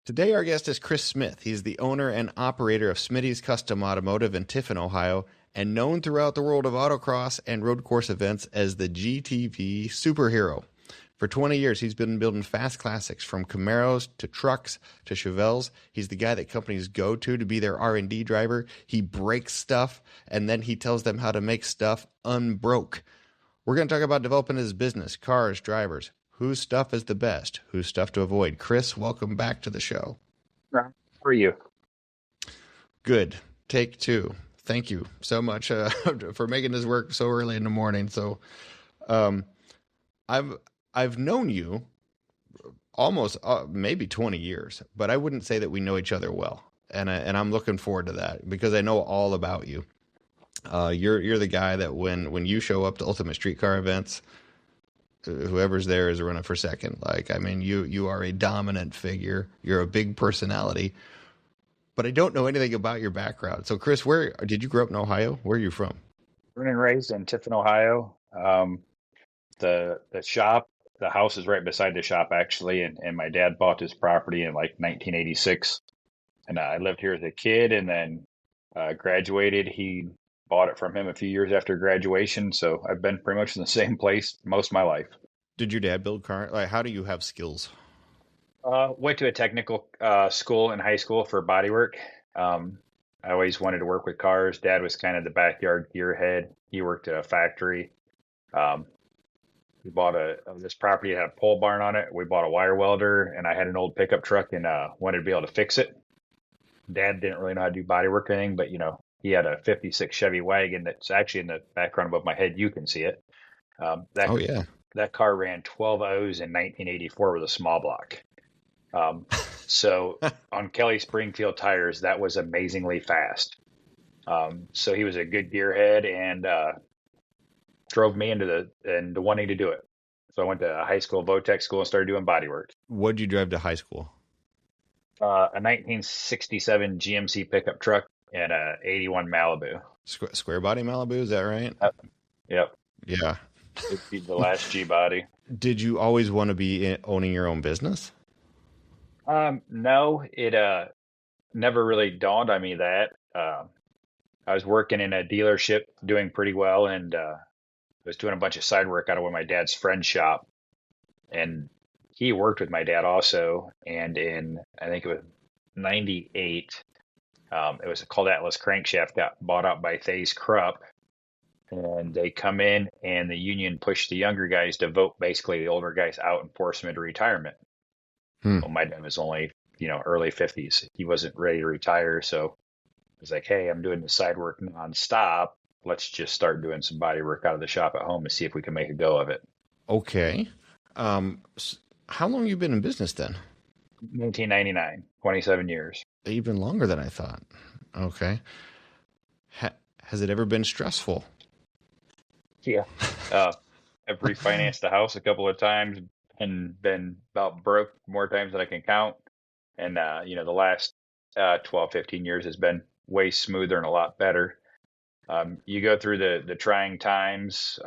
Today, our guest is Chris Smith. He's the owner and operator of Smitty's Custom Automotive in Tiffin, Ohio, and known throughout the world of autocross and road course events as the GTV superhero. For 20 years, he's been building fast classics from Camaros to trucks to Chevelles. He's the guy that companies go to be their R&D driver. He breaks stuff, and then he tells them how to make stuff unbroke. We're going to talk about developing his business, cars, drivers, whose stuff is the best, whose stuff to avoid. Chris, welcome back to the show. How are you? Good. Take two. Thank you so much for making this work so early in the morning. So, I've known you almost maybe 20 years, but I wouldn't say that we know each other well, and I'm looking forward to that because I know all about you. You're the guy that when you show up to Ultimate Streetcar events, whoever's there is running for second. Like, I mean, you are a dominant figure. You're a big personality, but I don't know anything about your background. So, Chris, where did you grow up in Ohio? Where are you from? Born and raised in Tiffin, Ohio. The house is right beside the shop, actually, and my dad bought this property in like 1986, and I lived here as a kid, and then graduated. He bought it from him a few years after graduation, so I've been pretty much in the same place most of my life. Did your dad build cars? Like, how do you have skills? Went to a technical school in high school for bodywork. I always wanted to work with cars. Dad was kind of the backyard gearhead. He worked at a factory. We bought this property that had a pole barn on it. We bought a wire welder, and I had an old pickup truck and wanted to be able to fix it. Dad didn't really know how to do bodywork or anything, but he had a 56 Chevy wagon that's actually in the background above my head. You can see it. That car ran 12 O's in 1984 with a small block. So on Kelly Springfield tires, that was amazingly fast. So he was a good gearhead and drove me into wanting to do it. So I went to high school, Votech school, and started doing bodywork. What did you drive to high school? A 1967 GMC pickup truck and a 81 Malibu. Square body Malibu, is that right? Yep. Yeah. It'd be the last G body. Did you always want to be owning your own business? No, it never really dawned on me that. I was working in a dealership doing pretty well, and was doing a bunch of side work out of one of my dad's friend's shop. And he worked with my dad also. And in, I think it was 98, it was called Atlas Crankshaft, got bought out by Thays Krupp. And they come in, and the union pushed the younger guys to vote basically the older guys out and force them into retirement. Well, my dad was only, early 50s. He wasn't ready to retire. So I was like, hey, I'm doing the side work nonstop. Let's just start doing some body work out of the shop at home and see if we can make a go of it. Okay. How long have you been in business then? 1999, 27 years. Even longer than I thought. Okay. Has it ever been stressful? Yeah. I've refinanced the house a couple of times and been about broke more times than I can count. And, the last 12, 15 years has been way smoother and a lot better. You go through the trying times,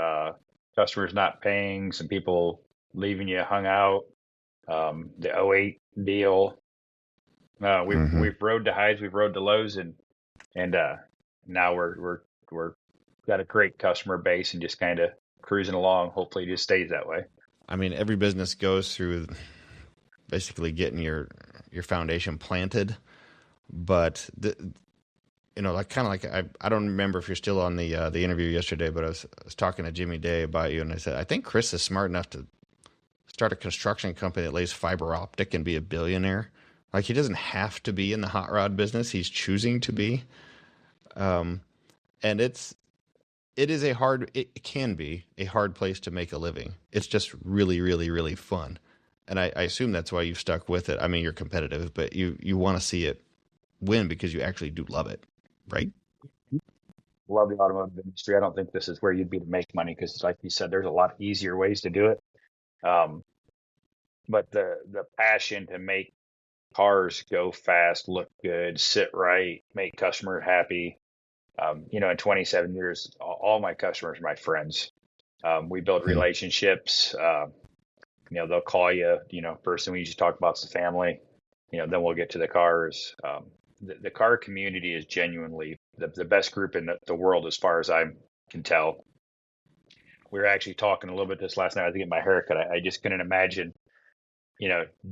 customers not paying, some people leaving you hung out, the '08 deal. We've rode to highs, we've rode to lows, and now we're got a great customer base and just kind of cruising along. Hopefully, it just stays that way. I mean, every business goes through basically getting your foundation planted, but I don't remember if you're still on the interview yesterday, but I was talking to Jimmy Day about you, and I said I think Chris is smart enough to start a construction company that lays fiber optic and be a billionaire. Like, he doesn't have to be in the hot rod business; he's choosing to be. And it can be a hard place to make a living. It's just really, really, really fun. And I assume that's why you've stuck with it. I mean, you're competitive, but you want to see it win because you actually do love it, right? Love the automotive industry. I don't think this is where you'd be to make money because, like you said, there's a lot easier ways to do it. But the passion to make cars go fast, look good, sit right, make customer happy. In 27 years, all my customers are my friends. We build relationships. They'll call you, first thing we usually talk about is the family. then we'll get to the cars. The car community is genuinely the best group in the world, as far as I can tell. We were actually talking a little bit this last night. I was getting my haircut. I just couldn't imagine,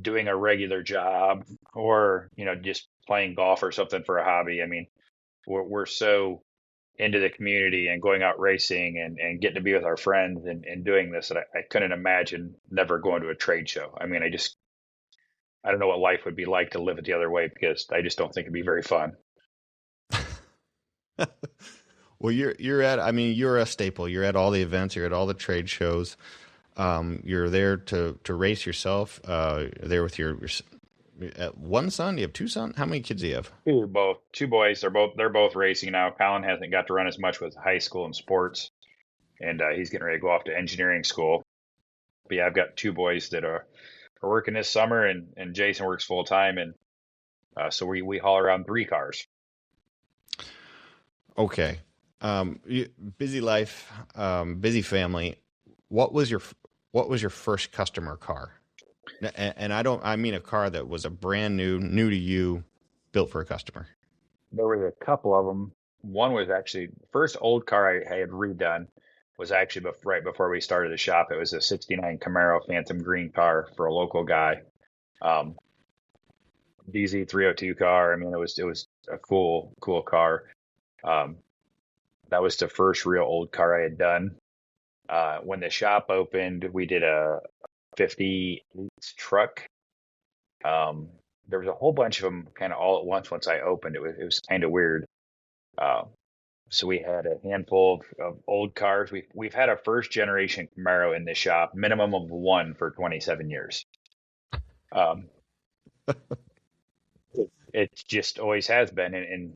doing a regular job or, just playing golf or something for a hobby. I mean, we're so into the community and going out racing and getting to be with our friends and doing this that I couldn't imagine never going to a trade show. I mean, I don't know what life would be like to live it the other way, because I just don't think it'd be very fun. Well, you're a staple. You're at all the events. You're at all the trade shows. You're there to race yourself. There with your one son. You have two sons. How many kids do you have? Two boys. They're both racing now. Colin hasn't got to run as much with high school and sports, and he's getting ready to go off to engineering school. But yeah, I've got two boys that are working this summer, and Jason works full time, and so we haul around three cars. Okay. Busy life, busy family. What was your first customer car? And I mean a car that was a brand new to you, built for a customer. There was a couple of them. One was actually first old car I had redone was actually right before we started the shop. It was a '69 Camaro Phantom green car for a local guy. DZ 302 car. I mean, it was a cool car. Um, that was the first real old car I had done. When the shop opened, we did a 58 truck. There was a whole bunch of them kind of all at once I opened. It was kind of weird. Uh, so we had a handful of old cars. We've had a first generation Camaro in the shop, minimum of one for 27 years. Um, it just always has been. And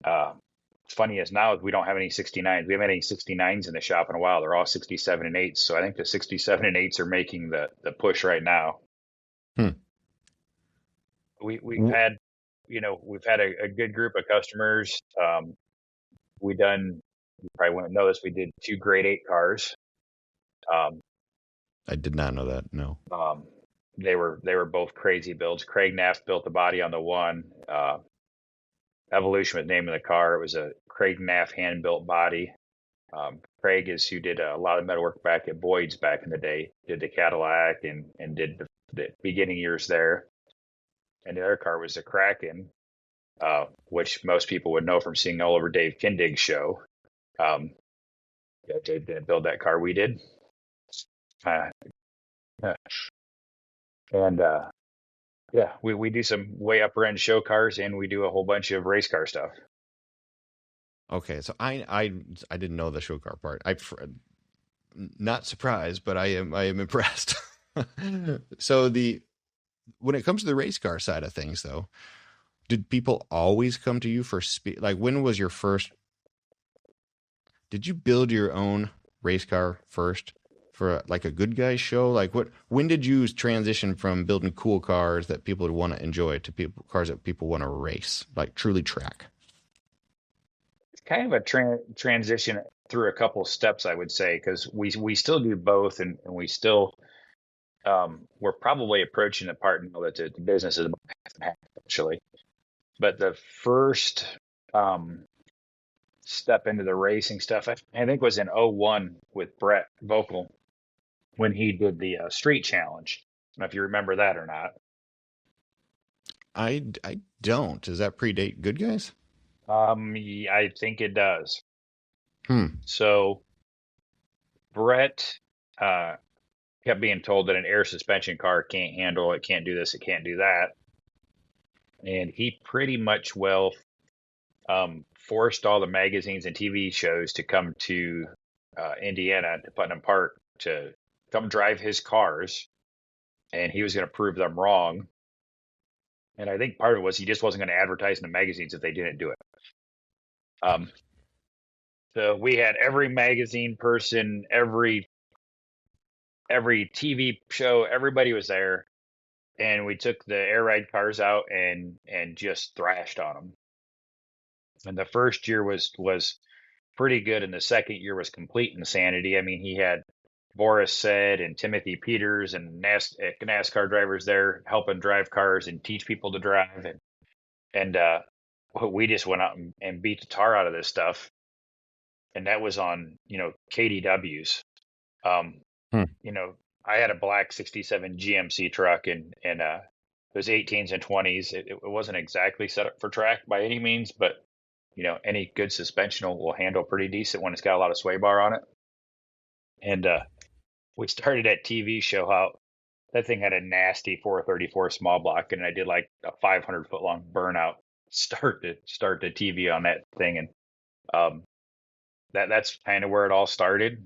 it's funny as now we don't have any 69s. We haven't any 69s in the shop in a while. They're all 67 and 8s. So I think the 67 and 8s are making the push right now. Hmm. We've had, we've had a good group of customers. You probably wouldn't know this. We did two grade 8 cars. I did not know that. No. They were both crazy builds. Craig Naft built the body on the one. Evolution was the name of the car. It was a Craig Naft hand built body. Craig is who did a lot of metal work back at Boyd's back in the day. Did the Cadillac and did the beginning years there. And the other car was the Kraken, which most people would know from seeing all over Dave Kindig's show. Yeah, Dave didn't build that car. We did. And yeah, we do some way upper end show cars, and we do a whole bunch of race car stuff. Okay, so I didn't know the show car part. Not surprised, but I am impressed. So when it comes to the race car side of things, though, did people always come to you for speed? Like, when was your first? Did you build your own race car first for like a good guy show? Like, when did you transition from building cool cars that people would want to enjoy to cars that people want to race, like truly track? It's kind of a transition through a couple steps, I would say, because we still do both, and we still we're probably approaching the part now that the business is about half and half, actually. But the first step into the racing stuff, I think, was in '01 with Brett Vocal when he did the street challenge. I don't know if you remember that or not. I don't. Does that predate Good Guys? Yeah, I think it does. Hmm. So Brett kept being told that an air suspension car can't handle it, can't do this, it can't do that. And he pretty much forced all the magazines and TV shows to come to Indiana, to Putnam Park, to come drive his cars, and he was going to prove them wrong. And I think part of it was he just wasn't going to advertise in the magazines if they didn't do it. So we had every magazine person, every TV show, everybody was there, and we took the air ride cars out and just thrashed on them. And the first year was pretty good, and the second year was complete insanity. I mean, he had Boris said, and Timothy Peters and NASCAR drivers there helping drive cars and teach people to drive. And we just went out and beat the tar out of this stuff. And that was on, KDWs. Hmm. I had a black 67 GMC truck and it was 18s and 20s. It wasn't exactly set up for track by any means, but any good suspension will handle pretty decent when it's got a lot of sway bar on it. And we started that TV show out. That thing had a nasty 434 small block, and I did like a 500-foot long burnout start the TV on that thing, and that's kind of where it all started.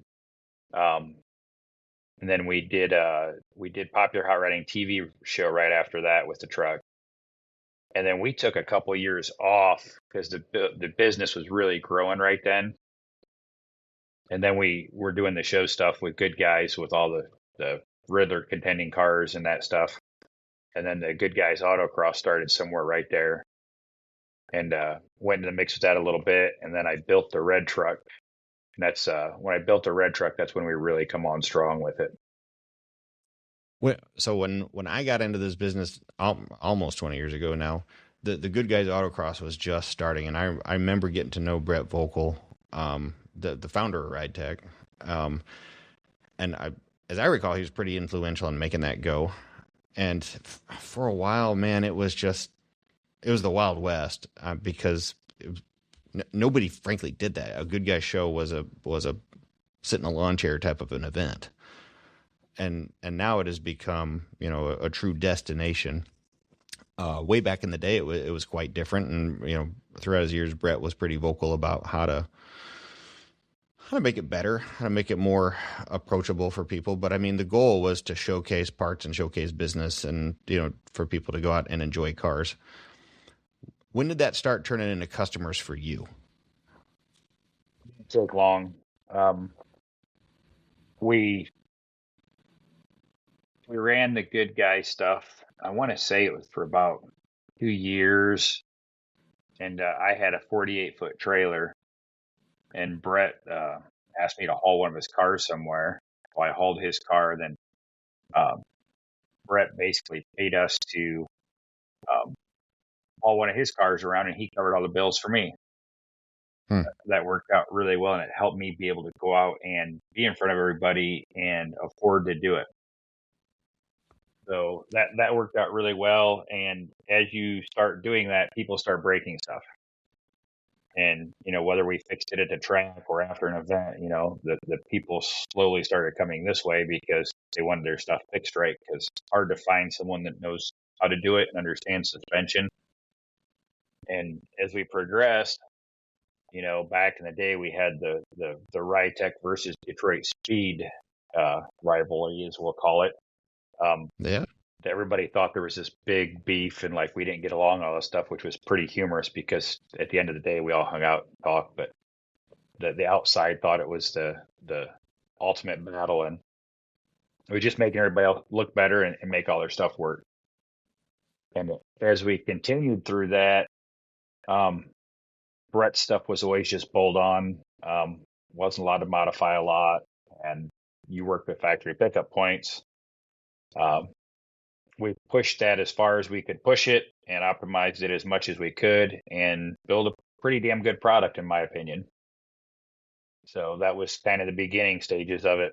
And then we did Popular Hot Rodding TV show right after that with the truck. And then we took a couple years off because the business was really growing right then. And then we were doing the show stuff with Good Guys with all the Riddler contending cars and that stuff. And then the Good Guys autocross started somewhere right there. And went into the mix with that a little bit. And then I built the red truck. And that's when I built the red truck, that's when we really come on strong with it. So when I got into this business almost 20 years ago now, the Good Guys autocross was just starting, and I remember getting to know Brett Vocal, the founder of Ride Tech, and as I recall, he was pretty influential in making that go. And for a while, man, it was the Wild West because nobody frankly did that. A Good Guys show was a sit in a lawn chair type of an event. And now it has become, a true destination. Way back in the day, it was quite different. And, throughout his years, Brett was pretty vocal about how to make it better, how to make it more approachable for people. But I mean, the goal was to showcase parts and showcase business and, for people to go out and enjoy cars. When did that start turning into customers for you? It took long. We ran the Good Guy stuff. I want to say it was for about 2 years, and I had a 48-foot trailer, and Brett asked me to haul one of his cars somewhere. So I hauled his car. Then Brett basically paid us to haul one of his cars around, and he covered all the bills for me. That worked out really well, and it helped me be able to go out and be in front of everybody and afford to do it. So that worked out really well. And as you start doing that, people start breaking stuff. And, whether we fixed it at the track or after an event, the people slowly started coming this way because they wanted their stuff fixed right. Because it's hard to find someone that knows how to do it and understands suspension. And as we progressed, back in the day, we had the Rytech versus Detroit Speed rivalry, as we'll call it. Yeah. Everybody thought there was this big beef and like we didn't get along, all this stuff, which was pretty humorous because at the end of the day, we all hung out and talked, but the outside thought it was the ultimate battle, and it was just making everybody else look better and make all their stuff work. And as we continued through that, Brett's stuff was always just bolt on, wasn't allowed to modify a lot, and you worked with factory pickup points. We pushed that as far as we could push it and optimized it as much as we could and build a pretty damn good product, in my opinion. So that was kind of the beginning stages of it.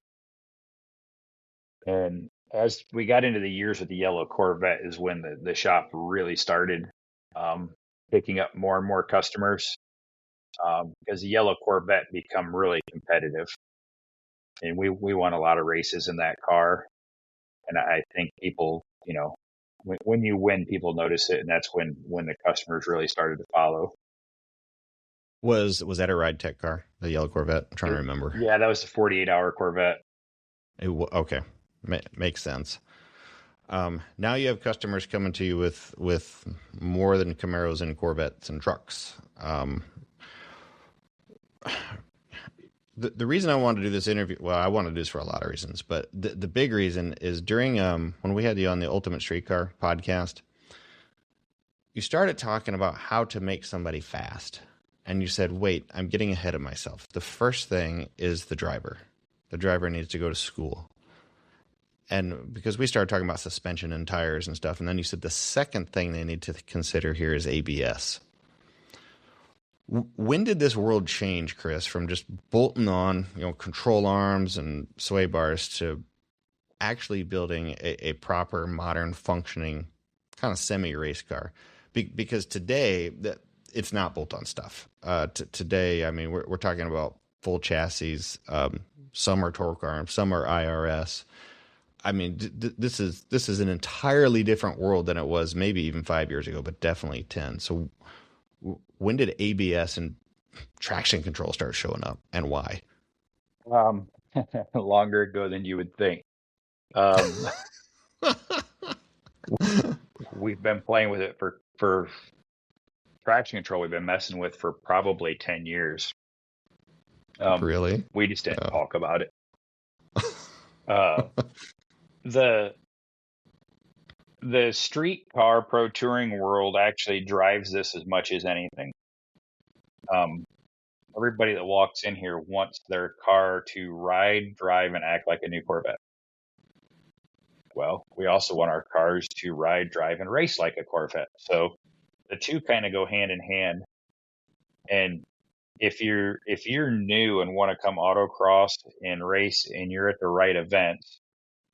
And as we got into the years with the yellow Corvette is when the shop really started picking up more and more customers because the yellow Corvette become really competitive. And we won a lot of races in that car. And I think people, when you win, people notice it, and that's when the customers really started to follow. Was that a Ride Tech car, the yellow Corvette? I'm trying to remember. Yeah, that was the 48-hour Corvette. Okay, makes sense. Now you have customers coming to you with more than Camaros and Corvettes and trucks. The reason I wanted to do this interview, well, I want to do this for a lot of reasons, but the big reason is during when we had you on the Ultimate Streetcar podcast, you started talking about how to make somebody fast. And you said, wait, I'm getting ahead of myself. The first thing is the driver. The driver needs to go to school. And because we started talking about suspension and tires and stuff, and then you said the second thing they need to consider here is ABS. When did this world change, Chris, from just bolting on, control arms and sway bars to actually building a proper, modern, functioning kind of semi-race car? Because today, it's not bolt-on stuff. Today, I mean, we're talking about full chassis. Some are torque arms, some are IRS. I mean, this is an entirely different world than it was maybe even 5 years ago, but definitely 10. So when did ABS and traction control start showing up, and why? Longer ago than you would think. We've been playing with it for traction control. We've been messing with for probably 10 years. Really? We just didn't talk about it. The street car pro touring world actually drives this as much as anything. Everybody that walks in here wants their car to ride, drive, and act like a new Corvette. Well, we also want our cars to ride, drive, and race like a Corvette. So the two kind of go hand in hand. And if you're new and want to come autocross and race, and you're at the right events,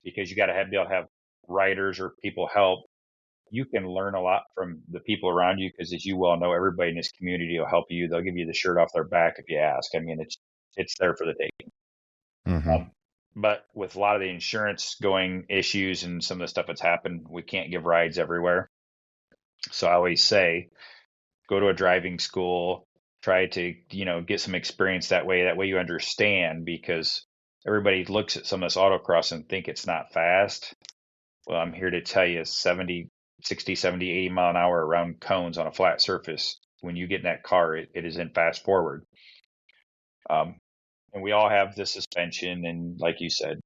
because you got to be able to have riders or people help, you can learn a lot from the people around you, because as you well know, everybody in this community will help you. They'll give you the shirt off their back if you ask. I mean, it's there for the taking. Mm-hmm. But with a lot of the insurance going issues and some of the stuff that's happened, we can't give rides everywhere. So I always say, go to a driving school, try to, get some experience that way. That way you understand, because everybody looks at some of this autocross and think it's not fast. Well, I'm here to tell you 60, 70, 80 mile an hour around cones on a flat surface. When you get in that car, it is in fast forward. And we all have the suspension, and like you said,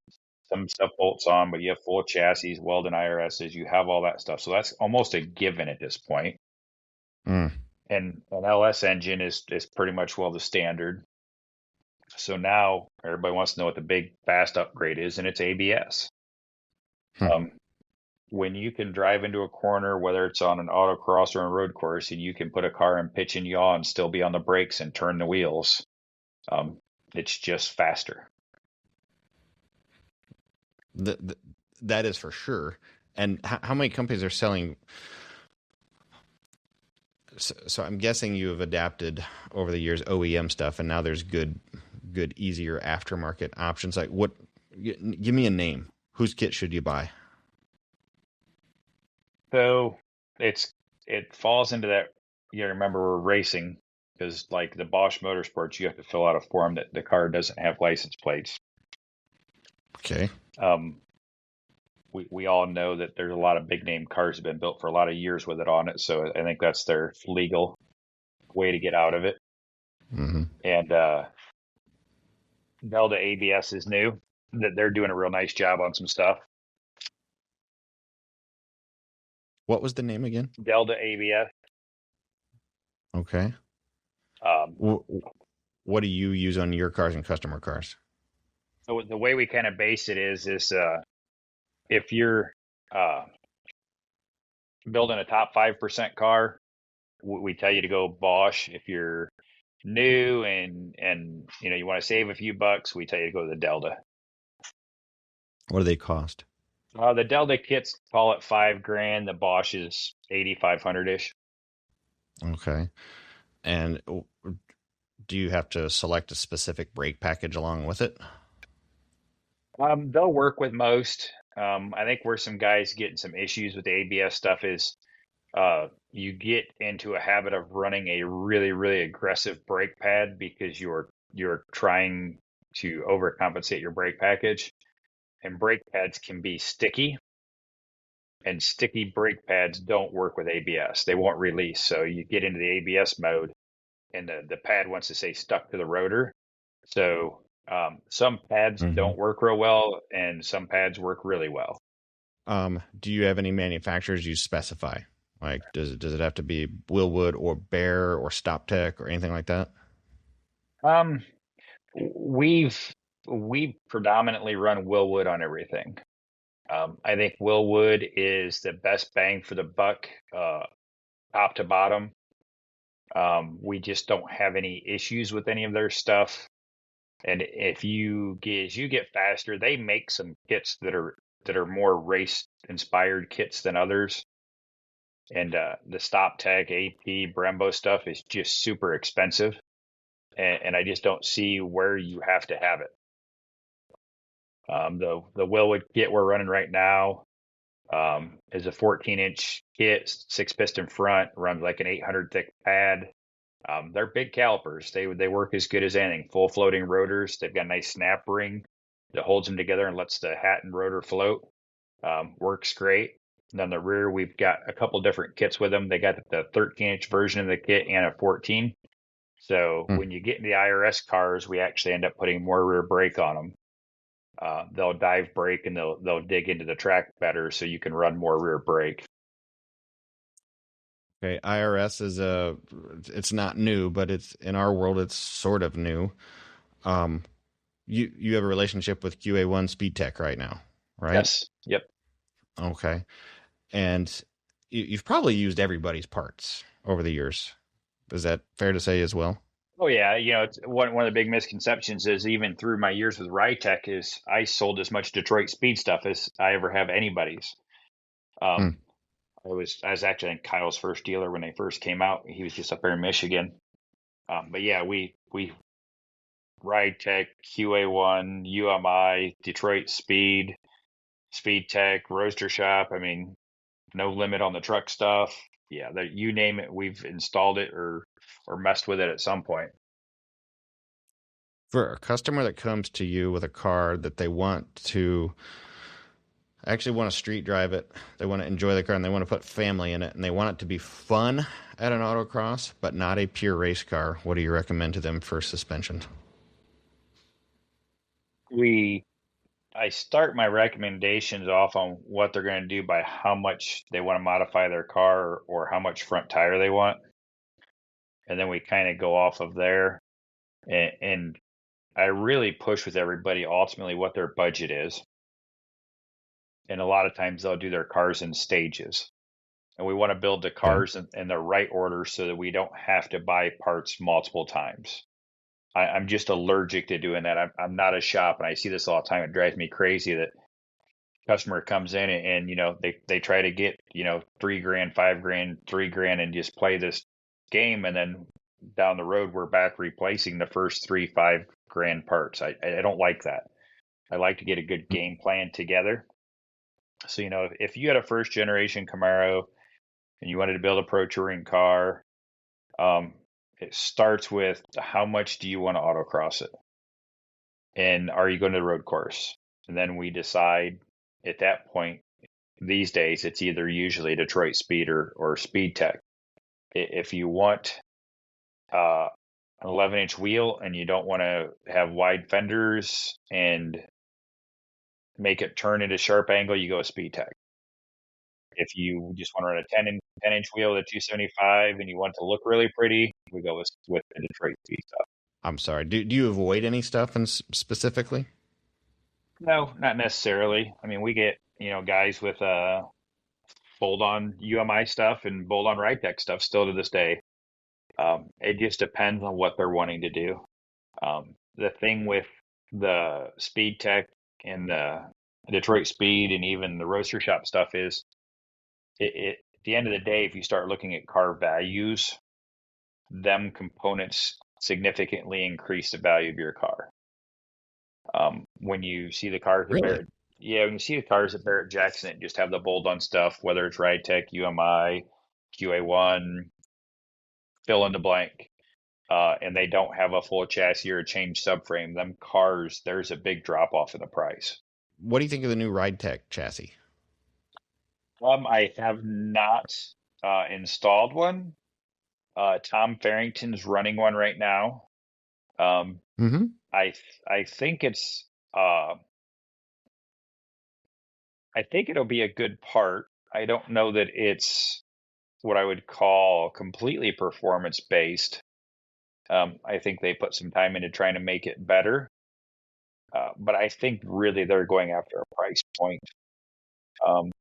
some stuff bolts on, but you have full chassis, Weldon IRSs, you have all that stuff. So that's almost a given at this point. And an LS engine is pretty much the standard. So now everybody wants to know what the big fast upgrade is, and it's ABS. When you can drive into a corner, whether it's on an autocross or a road course, and you can put a car in pitch and yaw and still be on the brakes and turn the wheels, it's just faster. That is for sure. And how many companies are selling? So I'm guessing you have adapted over the years OEM stuff, and now there's good, easier aftermarket options. Like what? Give me a name. Whose kit should you buy? So it falls into that. You remember, we're racing, because like the Bosch Motorsports, you have to fill out a form that the car doesn't have license plates. Okay. We all know that there's a lot of big name cars have been built for a lot of years with it on it. So I think that's their legal way to get out of it. Mm-hmm. And Delta ABS is new. That they're doing a real nice job on some stuff. What was the name again? Delta ABS. Okay. What do you use on your cars and customer cars? So the way we kind of base it is if you're building a top 5% car, we tell you to go Bosch. If you're new and you want to save a few bucks, we tell you to go to the Delta. What do they cost? The Delta kits, call it $5,000. The Bosch is $8,500-ish. Okay. And do you have to select a specific brake package along with it? They'll work with most. I think where some guys get in some issues with the ABS stuff is you get into a habit of running a really, really aggressive brake pad because you're trying to overcompensate your brake package. And brake pads can be sticky, and sticky brake pads don't work with ABS. They won't release. So you get into the ABS mode, and the pad wants to stay stuck to the rotor. So some pads don't work real well, and some pads work really well. Do you have any manufacturers you specify? Like, does it have to be Willwood or Bear or StopTech or anything like that? We've We predominantly run Willwood on everything. I think Willwood is the best bang for the buck, top to bottom. We just don't have any issues with any of their stuff. And if as you get faster, they make some kits that are more race inspired kits than others. And the Stop Tech, AP, Brembo stuff is just super expensive, and I just don't see where you have to have it. The Willwood kit we're running right now is a 14-inch kit, 6-piston front, runs like an 800 thick pad. They're big calipers. They work as good as anything. Full floating rotors. They've got a nice snap ring that holds them together and lets the hat and rotor float. Works great. And on the rear, we've got a couple different kits with them. They got the 13-inch version of the kit and a 14. So Hmm. when you get into the IRS cars, we actually end up putting more rear brake on them. They'll dive brake and they'll dig into the track better, so you can run more rear brake. Okay, IRS is it's not new, but it's in our world, it's sort of new. Um, you have a relationship with QA1 Speed Tech right now, right? Yes. Yep. Okay, and you've probably used everybody's parts over the years. Is that fair to say as well? Oh yeah, it's one of the big misconceptions is even through my years with Rytech is I sold as much Detroit speed stuff as I ever have anybody's. Hmm. Um, I was actually in Kyle's first dealer when they first came out. He was just up there in Michigan. But yeah, we Rytech, QA1, UMI, Detroit Speed, Speed Tech, Roadster Shop. I mean, no limit on the truck stuff. Yeah, you name it, we've installed it or messed with it at some point. For a customer that comes to you with a car that they want to actually want to street drive it, they want to enjoy the car, and they want to put family in it, and they want it to be fun at an autocross, but not a pure race car, what do you recommend to them for suspension? We I start my recommendations off on what they're going to do by how much they want to modify their car or how much front tire they want. And then we kind of go off of there. And I really push with everybody ultimately what their budget is. And a lot of times they'll do their cars in stages. And we want to build the Okay. cars in the right order so that we don't have to buy parts multiple times. I'm just allergic to doing that. I'm not a shop, and I see this all the time. It drives me crazy that customer comes in and they try to get 3 grand, 5 grand, 3 grand and just play this game, and then down the road we're back replacing the first 3 5 grand parts. I don't like that. I like to get a good game plan together. So if you had a first generation Camaro and you wanted to build a pro touring car, um, it starts with how much do you want to autocross it, and are you going to the road course, and then we decide at that point. These days, it's either usually Detroit Speed or Speed Tech. If you want an 11-inch wheel and you don't want to have wide fenders and make it turn into sharp angle, you go with Speed Tech. If you just want to run a 10-inch wheel with a 275 and you want it to look really pretty, we go with the Detroit Speed stuff. I'm sorry. Do you avoid any stuff specifically? No, not necessarily. I mean, we get guys with bolt-on UMI stuff and bolt-on Rytech stuff still to this day. It just depends on what they're wanting to do. The thing with the Speed Tech and the Detroit Speed and even the Roadster Shop stuff is at the end of the day, if you start looking at car values, them components significantly increase the value of your car. When you see the cars at Really? Barrett, yeah, when you see the cars at Barrett Jackson that just have the bolt-on stuff, whether it's Rytech, UMI, QA1, fill in the blank, and they don't have a full chassis or a changed subframe, them cars, there's a big drop off in the price. What do you think of the new Ride Tech chassis? I have not installed one. Tom Farrington's running one right now. Um, Mm-hmm. I think uh, I think it'll be a good part. I don't know that it's what I would call completely performance based. I think they put some time into trying to make it better. But I think really they're going after a price point, um,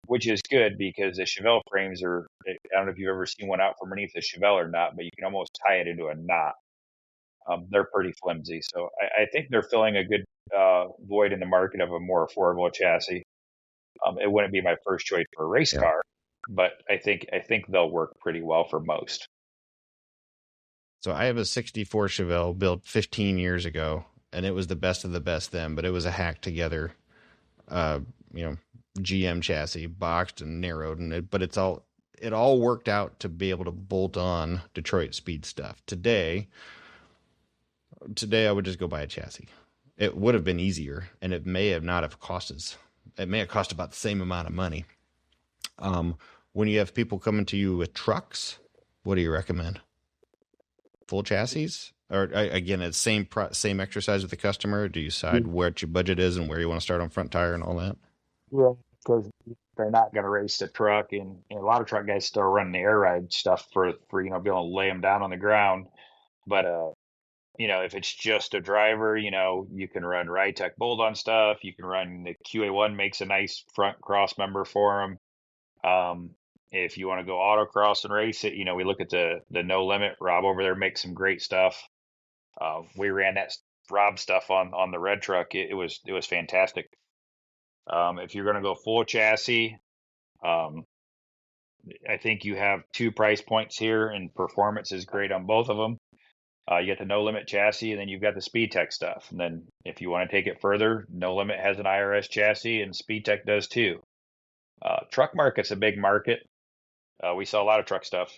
which is good because the Chevelle frames are, I don't know if you've ever seen one out from underneath the Chevelle or not, but you can almost tie it into a knot. They're pretty flimsy. So I think they're filling a good void in the market of a more affordable chassis. It wouldn't be my first choice for a race Yeah. car, but I think they'll work pretty well for most. So I have a 64 Chevelle built 15 years ago, and it was the best of the best then, but it was a hacked together, uh, you know, GM chassis, boxed and narrowed, but it all worked out to be able to bolt on Detroit speed stuff. Today I would just go buy a chassis. It would have been easier, and it may have not have cost us. It may have cost about the same amount of money. When you have people coming to you with trucks, what do you recommend? Full chassis, or again, it's same exercise with the customer? Do you decide where your budget is and where you want to start on front tire and all that? Yeah, because they're not going to race the truck, and a lot of truck guys still run the air ride stuff for be able to lay them down on the ground. But if it's just a driver, you can run Rytec Bolt on stuff. You can run the QA1 makes a nice front cross member for them. If you want to go autocross and race it, we look at the No Limit. Rob over there makes some great stuff. We ran that Rob stuff on the red truck. It was fantastic. If you're going to go full chassis, um, I think you have two price points here, and performance is great on both of them. You get the No Limit chassis, and then you've got the Speed Tech stuff. And then if you want to take it further, No Limit has an IRS chassis, and Speed Tech does too. Truck market's a big market. We sell a lot of truck stuff,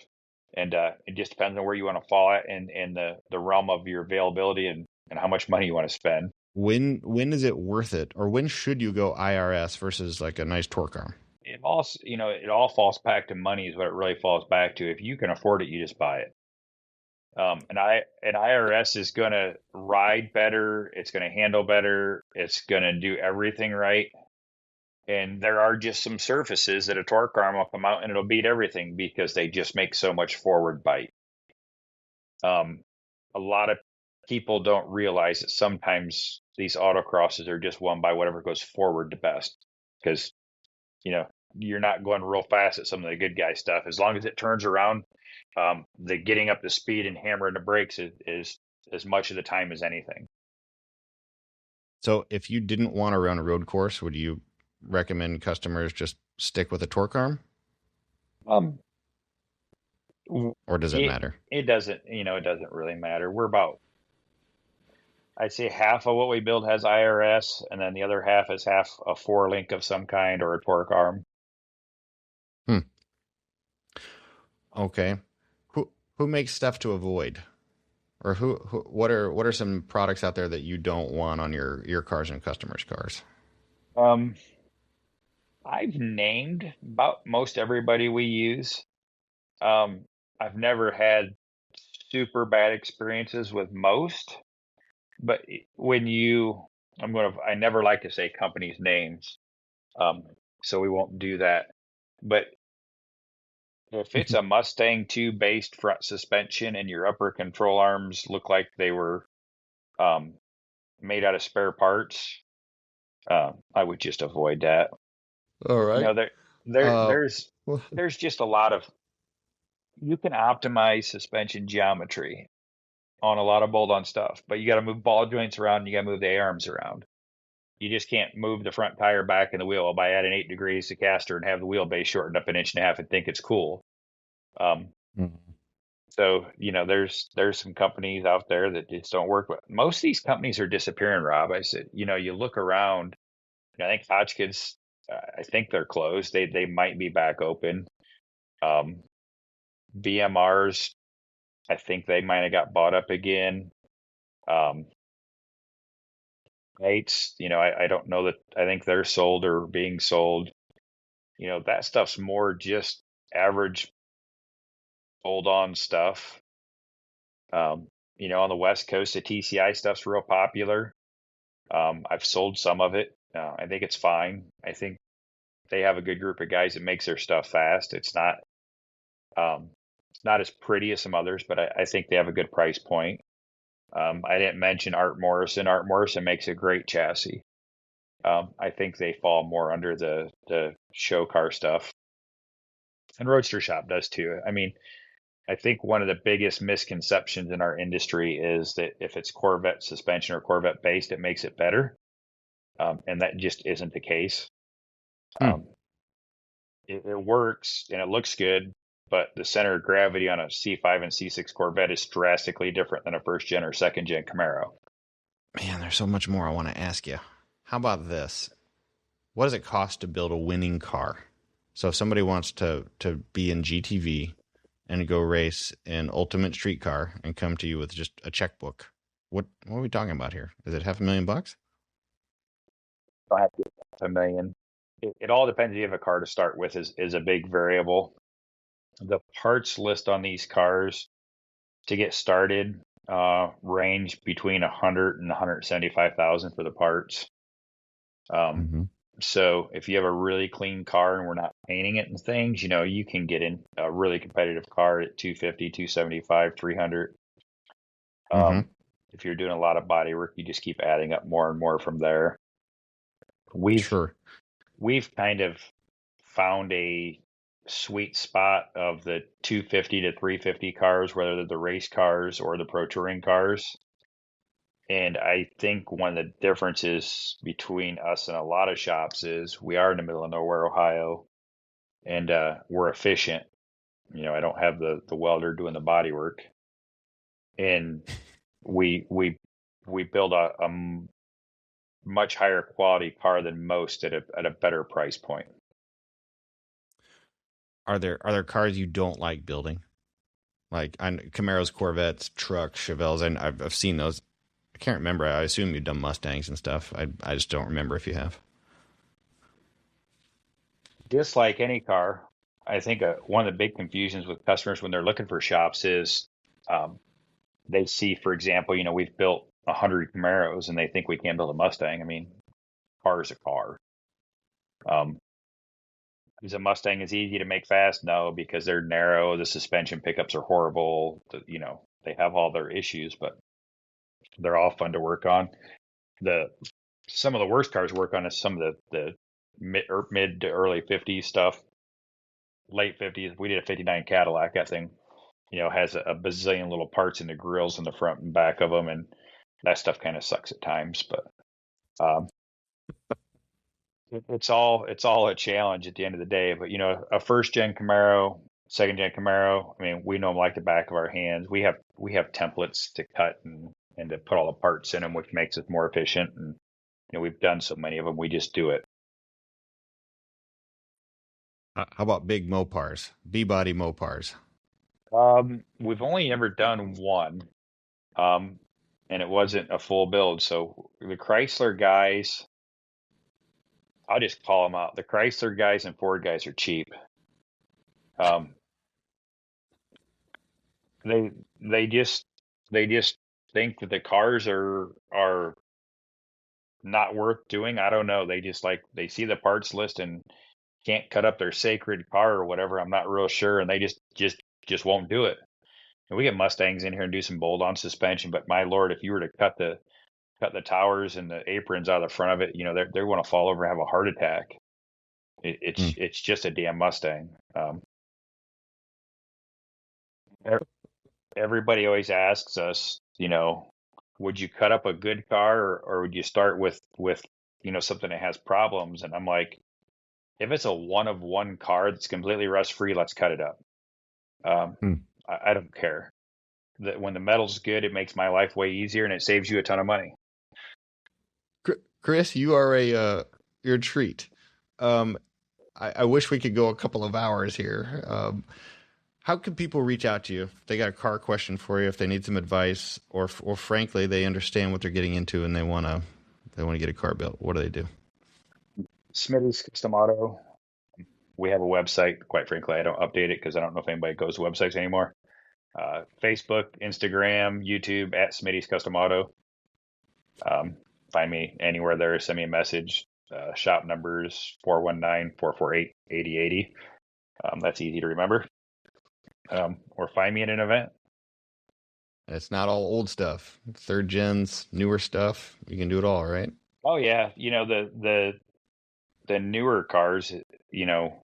and it just depends on where you want to fall at in the realm of your availability and how much money you want to spend. When is it worth it, or when should you go IRS versus like a nice torque arm? It all falls back to money is what it really falls back to. If you can afford it, you just buy it. An IRS is going to ride better. It's going to handle better. It's going to do everything right. And there are just some surfaces that a torque arm will come out and it'll beat everything because they just make so much forward bite. A lot of people don't realize that sometimes these autocrosses are just won by whatever goes forward the best because, you're not going real fast at some of the good guy stuff. As long as it turns around, the getting up to speed and hammering the brakes is as much of the time as anything. So if you didn't want to run a road course, would you recommend customers just stick with a torque arm, Um, or does it matter? it doesn't really matter. I'd say half of what we build has IRS, and then the other half is half a four link of some kind or a torque arm. Hmm. Okay. Who makes stuff to avoid, or what are some products out there that you don't want on your cars and customers' cars? Um, I've named about most everybody we use. Um, I've never had super bad experiences with most, but I never like to say companies' names, um, so we won't do that. But if it's a Mustang 2 based front suspension and your upper control arms look like they were um, made out of spare parts, I would just avoid that. All You right. know, there, there, Uh, there's there's just a lot of you can optimize suspension geometry on a lot of bolt-on stuff, but you got to move ball joints around and you got to move the A-arms around. You just can't move the front tire back in the wheel by adding 8 degrees to caster and have the wheelbase shortened up an inch and a half and think it's cool. Um, so there's some companies out there that just don't work with. Most of these companies are disappearing, Rob. I said, you look around. I think Hotchkiss, I think they're closed. They might be back open. Um, BMRs, I think they might have got bought up again. Um, Mates, I don't know that. I think they're sold or being sold. That stuff's more just average hold on stuff. On the West Coast, the TCI stuff's real popular. I've sold some of it. I think it's fine. I think they have a good group of guys that makes their stuff fast. Um, it's not as pretty as some others, but I think they have a good price point. I didn't mention Art Morrison. Art Morrison makes a great chassis. I think they fall more under the show car stuff, and Roadster Shop does too. I mean, I think one of the biggest misconceptions in our industry is that if it's Corvette suspension or Corvette based, it makes it better, and that just isn't the case. Hmm. Um, it works and it looks good, but the center of gravity on a C5 and C6 Corvette is drastically different than a first gen or second gen Camaro. Man, there's so much more I want to ask you. How about this? What does it cost to build a winning car? So if somebody wants to be in GTV and go race an ultimate street car and come to you with just a checkbook, what are we talking about here? Is it $500,000? Don't have to get a million. It all depends if you have a car to start with is a big variable. The parts list on these cars to get started range between 100 and 175,000 for the parts. Um, Mm-hmm. so if you have a really clean car and we're not painting it and things, you can get in a really competitive car at 250, 275, 300. Mm-hmm. If you're doing a lot of body work, you just keep adding up more and more from there. We've Sure. we've kind of found a sweet spot of the 250 to 350 cars, whether they're the race cars or the pro touring cars. And I think one of the differences between us and a lot of shops is we are in the middle of nowhere, Ohio, and we're efficient. I don't have the welder doing the body work, and we build a much higher quality car than most at a better price point. Are there cars you don't like building? Like Camaros, Corvettes, trucks, Chevelles, and I've seen those. I can't remember. I assume you've done Mustangs and stuff. I just don't remember if you have. Just like any car, I think one of the big confusions with customers when they're looking for shops is um, they see, for example, we've built 100 Camaros and they think we can't build a Mustang. I mean, car is a car. Um, is a Mustang is easy to make fast? No, because they're narrow. The suspension pickups are horrible. They have all their issues, but they're all fun to work on. The Some of the worst cars to work on is some of the mid to early 50s stuff, late 50s. We did a 59 Cadillac. That thing, has a bazillion little parts in the grills in the front and back of them, and that stuff kind of sucks at times. But um, it's all a challenge at the end of the day. But a first gen Camaro, second gen Camaro, I mean, we know them like the back of our hands. We have templates to cut and to put all the parts in them, which makes us more efficient. And we've done so many of them, we just do it. How about big Mopars, B-body Mopars? We've only ever done one, um, and it wasn't a full build. So the Chrysler guys, I'll just call them out. The Chrysler guys and Ford guys are cheap. Um, they they just they just think that the cars are not worth doing. I don't know. They just they see the parts list and can't cut up their sacred car or whatever. I'm not real sure, and they just won't do it. And we get Mustangs in here and do some bolt-on suspension, but my lord, if you were to cut the towers and the aprons out of the front of it, they want to fall over and have a heart attack. It, Hmm. it's just a damn Mustang. E- Everybody always asks us, would you cut up a good car or would you start with something that has problems? And I'm like, if it's a one of one car that's completely rust free, let's cut it up. Um, Hmm. I don't care. When the metal's good, it makes my life way easier and it saves you a ton of money. Chris, you are you're a treat. Um, I wish we could go a couple of hours here. How can people reach out to you if they got a car question for you, if they need some advice, or frankly they understand what they're getting into and they want to get a car built? What do they do? Smitty's Custom Auto. We have a website. Quite frankly, I don't update it because I don't know if anybody goes to websites anymore. Facebook, Instagram, YouTube at Smitty's Custom Auto. Um, Find me anywhere there. Send me a message. Shop numbers 419-448-8080. That's easy to remember. Or find me at an event. And it's not all old stuff. Third gens, newer stuff. You can do it all, right? Oh yeah, the newer cars, you know,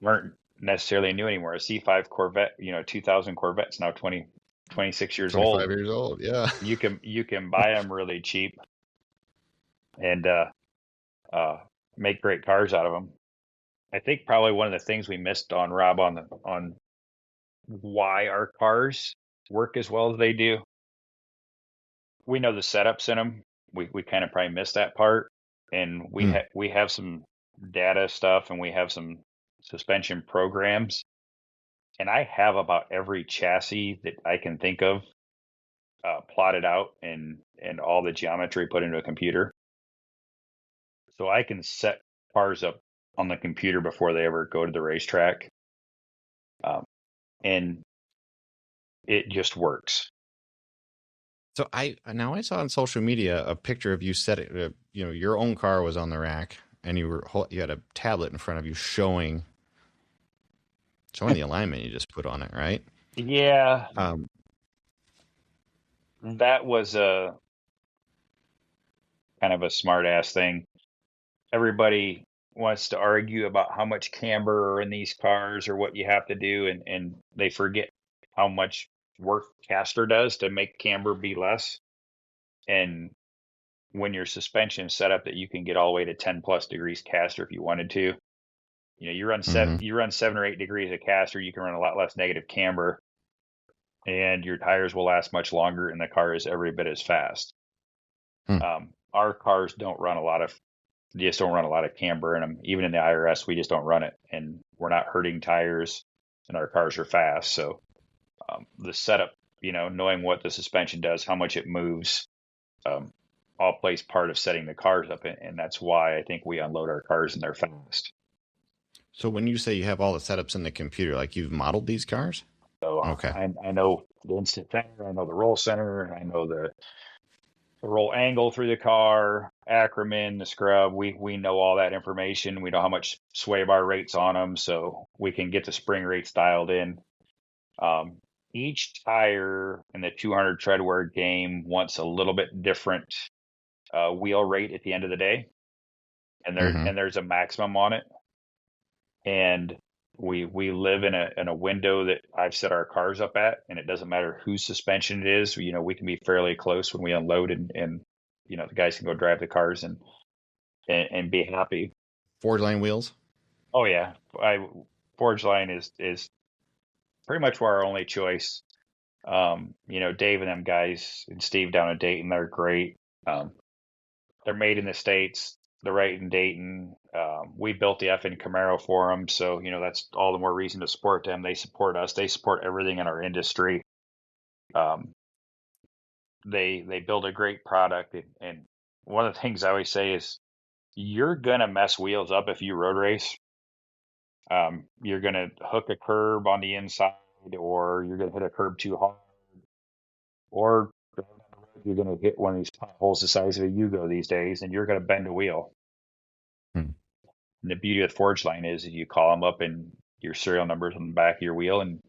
weren't necessarily new anymore. A C5 Corvette, 2000 Corvette's now 26 years 25 old. years old. Yeah. You can buy them really cheap and uh, make great cars out of them. I think probably one of the things we missed on Rob on why our cars work as well as they do. We know the setups in them. We kind of probably missed that part, and Hmm. we have some data stuff, and we have some suspension programs, and I have about every chassis that I can think of plotted out and all the geometry put into a computer, so I can set cars up on the computer before they ever go to the racetrack, um, and it just works. So I saw on social media a picture of you setting, your own car was on the rack, and you had a tablet in front of you showing the alignment you just put on it, right? Yeah, Um, that was a kind of a smart ass thing. Everybody wants to argue about how much camber are in these cars or what you have to do, and they forget how much work caster does to make camber be less. And when your suspension is set up that you can get all the way to 10 plus degrees caster if you wanted to, mhm. you run 7 or 8 degrees of caster, you can run a lot less negative camber, and your tires will last much longer, and the car is every bit as fast. Hmm. Our cars don't run a lot of just don't run a lot of camber in them. Even in the IRS, we just don't run it, and we're not hurting tires, and our cars are fast. So the setup, knowing what the suspension does, how much it moves, um, all plays part of setting the cars up, and that's why I think we unload our cars and they're fast. So when you say you have all the setups in the computer, like you've modeled these cars? So Okay. I know the instant center, I know the roll center, I know the roll angle through the car, Ackerman, the scrub. We know all that information. We know how much sway bar rates on them, so we can get the spring rates dialed in. Um, each tire in the 200 treadwear game wants a little bit different wheel rate at the end of the day, and Hmm. there's a maximum on it. And we live in a window that I've set our cars up at, and it doesn't matter whose suspension it is. We can be fairly close when we unload, and the guys can go drive the cars and be happy. Forge line wheels? Oh yeah, I Forge Line is pretty much our only choice. Dave and them guys and Steve down in Dayton, they're great. Um, they're made in the States. They're right in Dayton. We built the effing Camaro for them, so that's all the more reason to support them. They support us. They support everything in our industry. Um, they build a great product, and one of the things I always say is you're gonna mess wheels up if you road race. You're gonna hook a curb on the inside, or you're gonna hit a curb too hard, or you're gonna hit one of these potholes the size of a Yugo these days, and you're gonna bend a wheel. Hmm. And the beauty of the Forge Line is you call them up and your serial numbers on the back of your wheel, and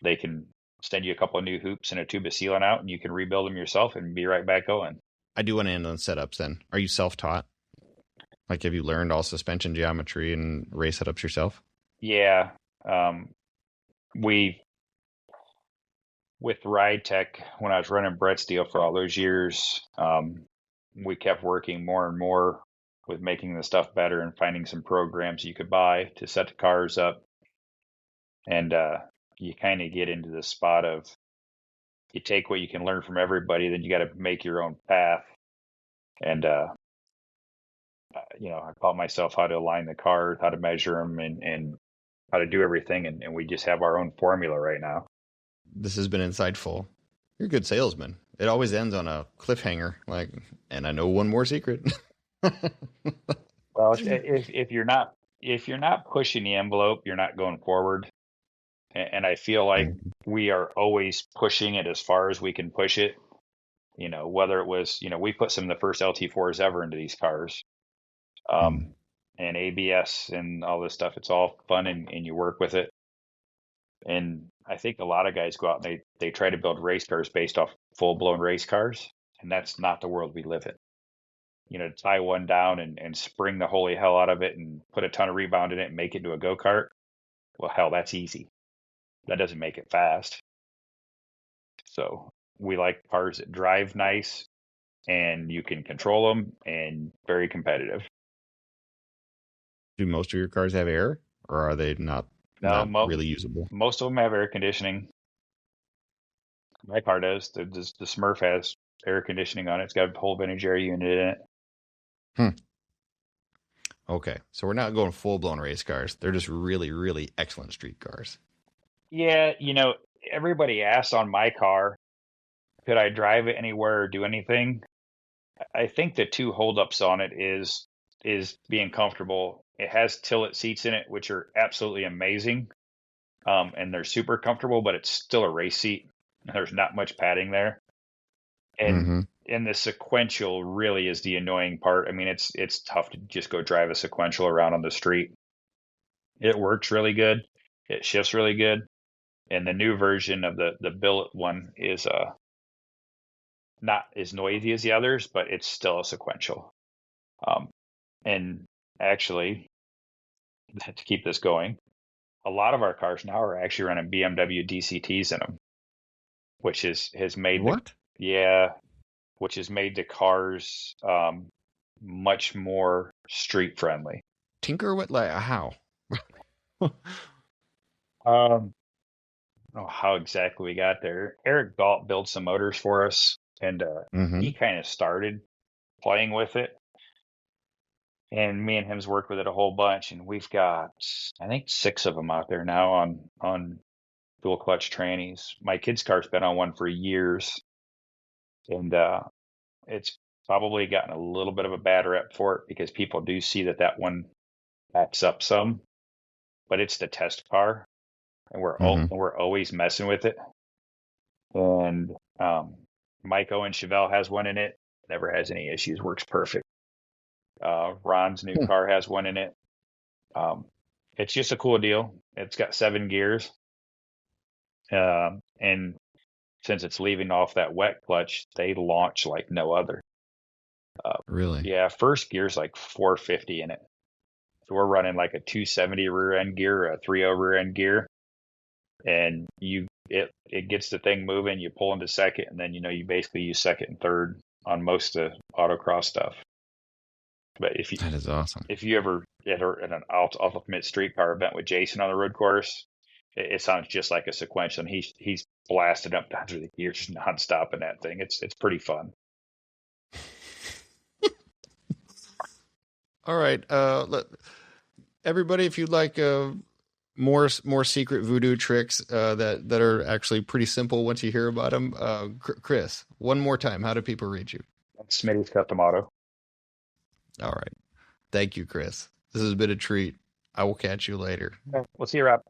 they can send you a couple of new hoops and a tube of sealant out, and you can rebuild them yourself and be right back going. I do want to end on setups then. Are you self taught? Like, have you learned all suspension geometry and race setups yourself? Yeah, we with Ride Tech when I was running Brett Steel for all those years, we kept working more and more with making the stuff better and finding some programs you could buy to set the cars up. And you kind of get into the spot of you take what you can learn from everybody, then you got to make your own path. And I taught myself how to align the cars, how to measure them, and how to do everything. And we just have our own formula right now. This has been insightful. You're a good salesman. It always ends on a cliffhanger, like, and I know one more secret. Well, if you're not pushing the envelope, you're not going forward. And I feel like we are always pushing it as far as we can push it. Whether it was, we put some of the first LT4s ever into these cars, Mhm. and ABS and all this stuff. It's all fun, and you work with it. And I think a lot of guys go out and they try to build race cars based off full blown race cars, and that's not the world we live in. To tie one down and spring the holy hell out of it and put a ton of rebound in it and make it into a go kart. Well, hell, that's easy. That doesn't make it fast. So we like cars that drive nice and you can control them and very competitive. Do most of your cars have air, or are they not really usable? Most of them have air conditioning. My car does. The Smurf has air conditioning on it. It's got a whole vintage air unit in it. Okay, so we're not going full-blown race cars. They're just really, really excellent street cars. Yeah, everybody asks on my car, could I drive it anywhere or do anything? I think the two holdups on it is being comfortable. It has tilt seats in it, which are absolutely amazing, and they're super comfortable. But it's still a race seat. There's not much padding there, and the sequential really is the annoying part. I mean, it's tough to just go drive a sequential around on the street. It works really good. It shifts really good, and the new version of the billet one is not as noisy as the others, but it's still a sequential. And actually, to keep this going, a lot of our cars now are actually running BMW DCTs in them, which has made which has made the cars much more street friendly. Tinker with how? I don't know how exactly we got there. Eric Galt built some motors for us, and he kind of started playing with it. And me and him's worked with it a whole bunch, and we've got, I think, 6 of them out there now on dual clutch trannies. My kid's car's been on one for years, and it's probably gotten a little bit of a bad rep for it because people do see that one backs up some, but it's the test car, and we're always messing with it. And Mike Owen Chevelle has one in it, never has any issues, works perfect. Ron's new car has one in it. It's just a cool deal. It's got 7 gears. And since it's leaving off that wet clutch, they launch like no other. Really? Yeah, first gear's like 450 in it. So we're running like a 270 rear end gear or a 3.0 rear end gear. And it gets the thing moving, you pull into second, and then you basically use second and third on most of the autocross stuff. But that is awesome. If you ever at an ultimate street car event with Jason on the road course, it sounds just like a sequential, and he's blasted up down through the gears nonstop in that thing. It's pretty fun. All right, everybody, if you'd like more secret voodoo tricks that are actually pretty simple once you hear about them, Chris, one more time, how do people reach you? Smitty's Custom Auto. All right. Thank you, Chris. This has been a treat. I will catch you later. We'll see you, Rob.